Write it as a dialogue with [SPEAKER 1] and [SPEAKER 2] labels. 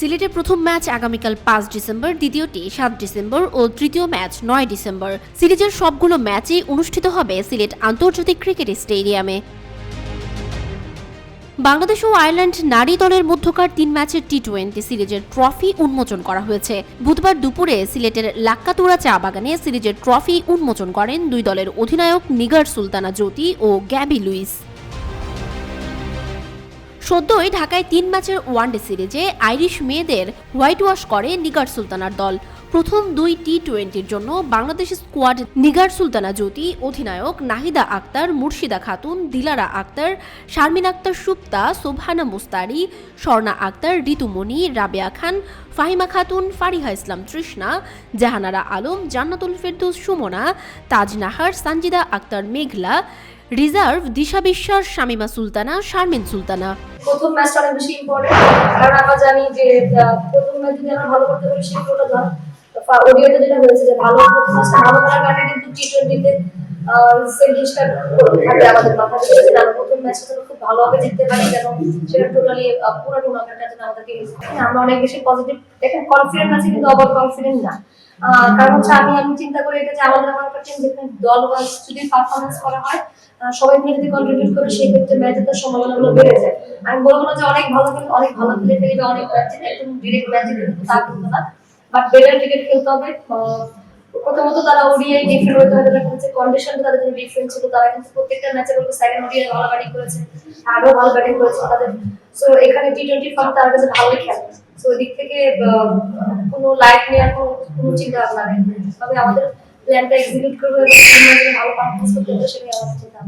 [SPEAKER 1] সিলেটের প্রথম ম্যাচ আগামীকাল ৫ ডিসেম্বর, দ্বিতীয়টি ৭ ডিসেম্বর ও তৃতীয় ম্যাচ ৯ ডিসেম্বর। সিরিজের সবগুলো ম্যাচই অনুষ্ঠিত হবে সিলেট আন্তর্জাতিক ক্রিকেট স্টেডিয়ামে। বাংলাদেশ ও আয়ারল্যান্ড নারী দলের মধ্যকার ৩ ম্যাচের টি-20 সিরিজের ট্রফি উন্মোচন করা হয়েছে। বুধবার দুপুরে সিলেটের লাক্কাতুরা চা বাগানে সিরিজের ট্রফি উন্মোচন করেন দুই দলের অধিনায়ক নিগার সুলতানা জ্যোতি ও গ্যাবি লুইস। সদ্যই ঢাকায় ৩ ম্যাচের ওয়ানডে সিরিজে আইরিশ মেয়েদের হোয়াইট ওয়াশ করে নিগার সুলতানার দল। প্রথম ২ টি-20-র জন্য বাংলাদেশ স্কোয়াড নিগার সুলতানা জ্যোতি, অধিনায়ক নাহিদা আক্তার, মুর্শিদা খাতুন, দিলারা আক্তার, শারমিন আক্তার সুপ্তা, সোবহানা মুস্তারি, স্বর্ণা আক্তার, ঋতুমণি, রাবেয়া খান, ফাহিমা খাতুন, ফারিহা ইসলাম তৃষ্ণা, জাহানারা আলম, জান্নাতুল ফেরদৌস সুমনা, তাজ নাহার, সানজিদা আক্তার মেঘলা, রিজার্ভ দিশা বিশ্বাস, শামিমা সুলতানা, শারমিন সুলতানা।
[SPEAKER 2] প্রথম ম্যাচটা অনেক বেশি ইম্পর্টেন্ট, কারণ আমরা জানি যে প্রথম ম্যাচ যদি আমরা ভালো করতে পারি সেই গোলটা ধর ওডিআইতে যেটা হয়েছে যে ভালো প্রথম ম্যাচটা ভালো করার কারণে কিন্তু টি-20-তে সেম জিনিসটা থাকবে আমাদের মাথায়, যে আমরা প্রথম ম্যাচটা খুব ভালোভাবে জিততে পারি, যেন সেটা টোটালি পুরো টুর্নামেন্টটা যেন আমাদেরকে আমরা অনেক বেশি পজিটিভ দেখেন, কনফিডেন্ট আছে কিন্তু ওভার কনফিডেন্ট না। কারণ হচ্ছে আমি চিন্তা করি এটা যে আমাদের আমার একটা টিম যেখানে দল ওয়াইজ যদি পারফরমেন্স করা হয়, সবাই মিলে যদি কন্ট্রিবিউট করে সেই ক্ষেত্রে ম্যাচ জেতার সম্ভাবনাগুলো বেড়ে যায়। আমি বলবো না যে অনেক ভালো কিন্তু অনেক ভালো খেলে ফেলবে, অনেক ম্যাচ একদম ডিরেক্ট ম্যাচ জিতে তা কিন্তু না, বাট বেটার ক্রিকেট খেলতে হবে। প্রথমত তারা ওডিআই ডিফারেন্ট হতে হবে, তাদের কাছে কন্ডিশনটা তাদের জন্য ডিফারেন্ট ছিল। তারা কিন্তু প্রত্যেকটা ম্যাচে বলতে সেকেন্ড ওডিআই ভালো ব্যাটিং করেছে, আরও ভালো ব্যাটিং করেছে তাদের। সো এখানে টি-20 ফর্ম তার কাছে ভালোই খেলে। সো এদিক থেকে কোনো লাইট নেওয়ার কোনো চিন্তা ভাবনা নেই, তবে আমাদের প্ল্যানটা এক্সিকিউট করবো এবং ভালো পারফরমেন্স করতে হবে, সেটাই আমাদের চিন্তা।